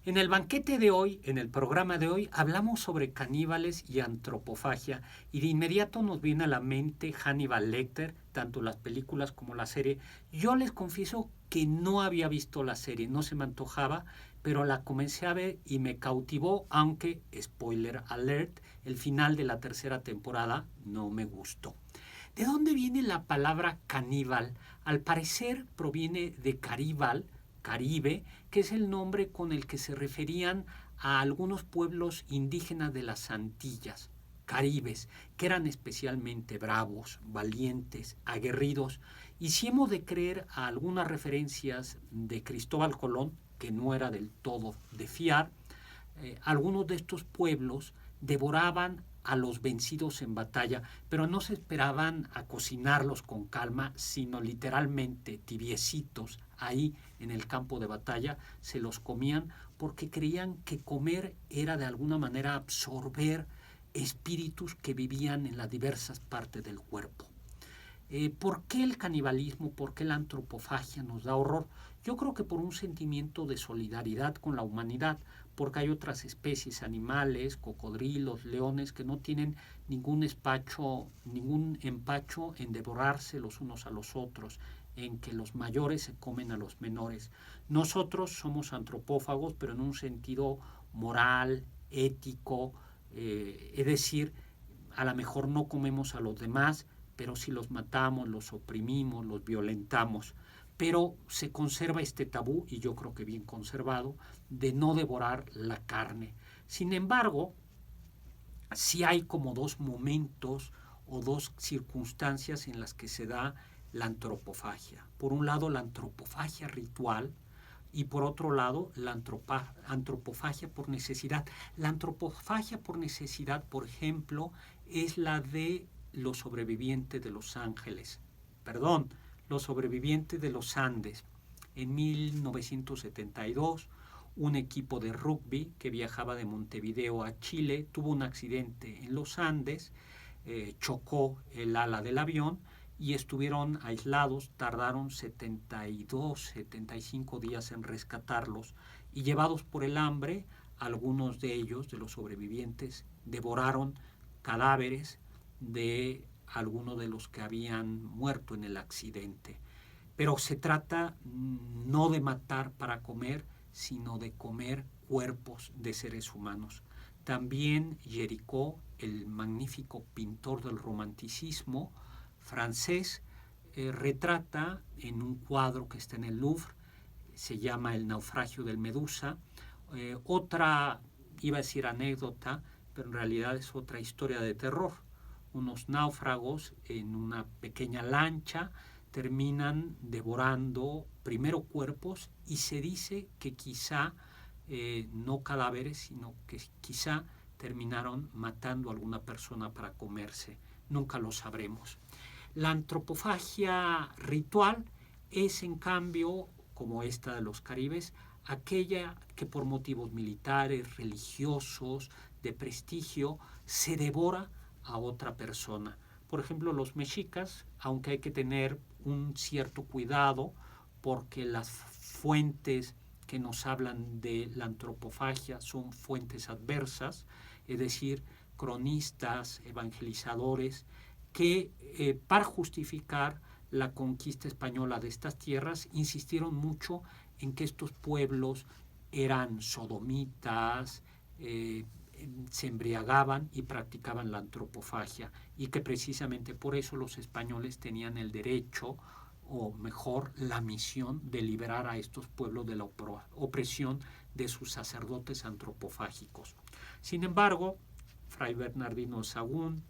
En el banquete de hoy, en el programa de hoy, hablamos sobre caníbales y antropofagia y de inmediato nos viene a la mente Hannibal Lecter, tanto las películas como la serie. Yo les confieso que no había visto la serie, no se me antojaba, pero la comencé a ver y me cautivó, aunque, spoiler alert, el final de la tercera temporada no me gustó. ¿De dónde viene la palabra caníbal? Al parecer proviene de caribal, Caribe, que es el nombre con el que se referían a algunos pueblos indígenas de las Antillas, caribes, que eran especialmente bravos, valientes, aguerridos, y si hemos de creer a algunas referencias de Cristóbal Colón, que no era del todo de fiar, algunos de estos pueblos devoraban a los vencidos en batalla, pero no se esperaban a cocinarlos con calma, sino literalmente tibiecitos ahí en el campo de batalla, se los comían porque creían que comer era de alguna manera absorber espíritus que vivían en las diversas partes del cuerpo. ¿Por qué el canibalismo, por qué la antropofagia nos da horror? Yo creo que por un sentimiento de solidaridad con la humanidad, porque hay otras especies animales, cocodrilos, leones, que no tienen ningún empacho en devorarse los unos a los otros, en que los mayores se comen a los menores. Nosotros somos antropófagos, pero en un sentido moral, ético, es decir, a lo mejor no comemos a los demás, pero si los matamos, los oprimimos, los violentamos. Pero se conserva este tabú, y yo creo que bien conservado, de no devorar la carne. Sin embargo, sí hay como dos momentos o dos circunstancias en las que se da la antropofagia. Por un lado, la antropofagia ritual, y por otro lado, la antropofagia por necesidad. La antropofagia por necesidad, por ejemplo, es la de los sobrevivientes de Los Ángeles, perdón, los sobrevivientes de los Andes. En 1972, un equipo de rugby que viajaba de Montevideo a Chile tuvo un accidente en los Andes, chocó el ala del avión y estuvieron aislados, tardaron 72, 75 días en rescatarlos y llevados por el hambre, algunos de ellos, de los sobrevivientes, devoraron cadáveres de algunos de los que habían muerto en el accidente. Pero se trata no de matar para comer, sino de comer cuerpos de seres humanos. También Géricault, el magnífico pintor del romanticismo francés, retrata en un cuadro que está en el Louvre, se llama El naufragio del Medusa, otra, iba a decir anécdota, pero en realidad es otra historia de terror. Unos náufragos en una pequeña lancha terminan devorando primero cuerpos y se dice que quizá no cadáveres, sino que quizá terminaron matando a alguna persona para comerse. Nunca lo sabremos. La antropofagia ritual es, en cambio, como esta de los caribes, aquella que por motivos militares, religiosos, de prestigio, se devora a otra persona. Por ejemplo, los mexicas, aunque hay que tener un cierto cuidado porque las fuentes que nos hablan de la antropofagia son fuentes adversas, es decir, cronistas, evangelizadores, que para justificar la conquista española de estas tierras insistieron mucho en que estos pueblos eran sodomitas, se embriagaban y practicaban la antropofagia, y que precisamente por eso los españoles tenían el derecho, o mejor, la misión de liberar a estos pueblos de la opresión de sus sacerdotes antropofágicos. Sin embargo, Fray Bernardino Sahagún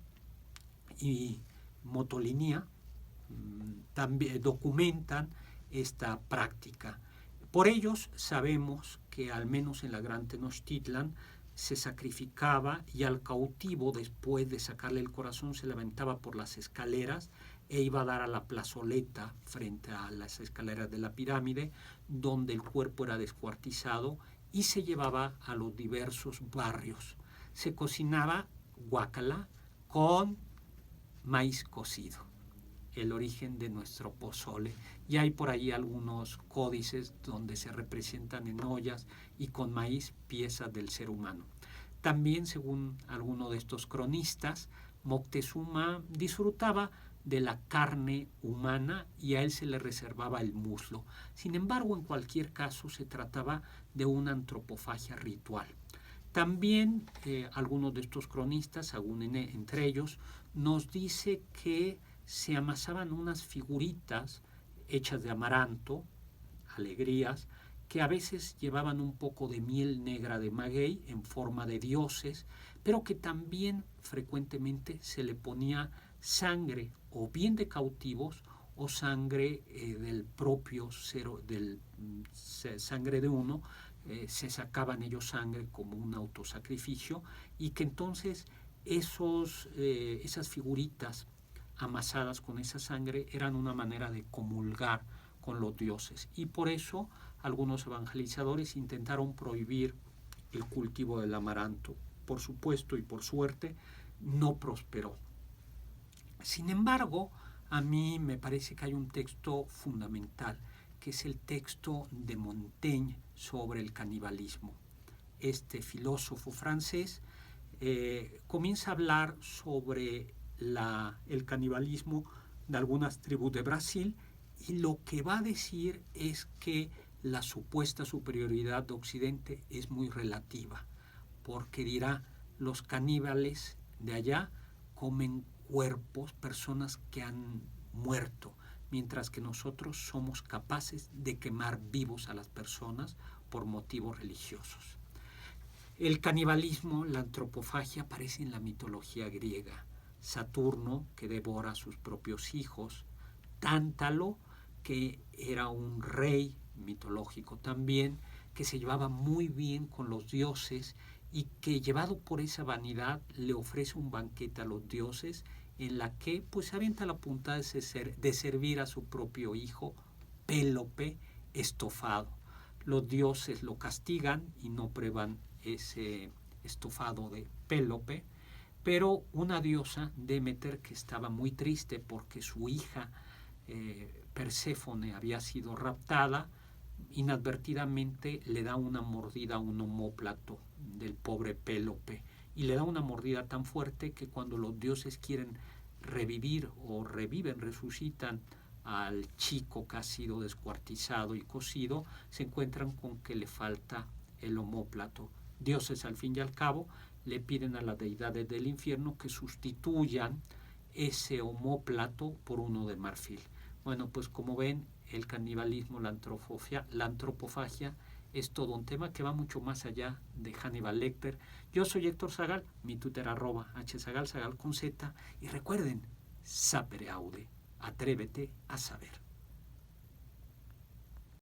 y Motolinía también documentan esta práctica. Por ellos sabemos que al menos en la Gran Tenochtitlan se sacrificaba y al cautivo, después de sacarle el corazón, se levantaba por las escaleras e iba a dar a la plazoleta frente a las escaleras de la pirámide, donde el cuerpo era descuartizado y se llevaba a los diversos barrios. Se cocinaba guácala con maíz cocido. el origen de nuestro pozole. Y hay por ahí algunos códices donde se representan en ollas y con maíz piezas del ser humano. También, según alguno de estos cronistas, Moctezuma disfrutaba de la carne humana y a él se le reservaba el muslo. Sin embargo, en cualquier caso se trataba de una antropofagia ritual. También algunos de estos cronistas, aún entre ellos, nos dice que se amasaban unas figuritas hechas de amaranto, alegrías, que a veces llevaban un poco de miel negra de maguey en forma de dioses, pero que también frecuentemente se le ponía sangre o bien de cautivos o sangre del propio sangre de uno, se sacaban ellos sangre como un autosacrificio y que entonces esas figuritas amasadas con esa sangre eran una manera de comulgar con los dioses y por eso algunos evangelizadores intentaron prohibir el cultivo del amaranto. Por supuesto y por suerte no prosperó. Sin embargo, a mí me parece que hay un texto fundamental, que es el texto de Montaigne sobre el canibalismo. Este filósofo francés comienza a hablar sobre el canibalismo de algunas tribus de Brasil y lo que va a decir es que la supuesta superioridad de Occidente es muy relativa, porque dirá, los caníbales de allá comen cuerpos, personas que han muerto, mientras que nosotros somos capaces de quemar vivos a las personas por motivos religiosos. El canibalismo, la antropofagia, aparece en la mitología griega. Saturno, que devora a sus propios hijos, Tántalo, que era un rey mitológico también, que se llevaba muy bien con los dioses y que, llevado por esa vanidad, le ofrece un banquete a los dioses en la que pues avienta la punta de servir a su propio hijo, Pélope, estofado. Los dioses lo castigan y no prueban ese estofado de Pélope, pero una diosa, Demeter, que estaba muy triste porque su hija Perséfone había sido raptada, inadvertidamente le da una mordida a un omóplato del pobre Pélope y le da una mordida tan fuerte que cuando los dioses quieren revivir o resucitan al chico que ha sido descuartizado y cocido, se encuentran con que le falta el omóplato. Dioses, al fin y al cabo, le piden a las deidades del infierno que sustituyan ese omóplato por uno de marfil. Bueno, pues como ven, el canibalismo, la antropofagia es todo un tema que va mucho más allá de Hannibal Lecter. Yo soy Héctor Zagal, mi Twitter @hzagal, Zagal con Z, y recuerden, sapere aude, atrévete a saber.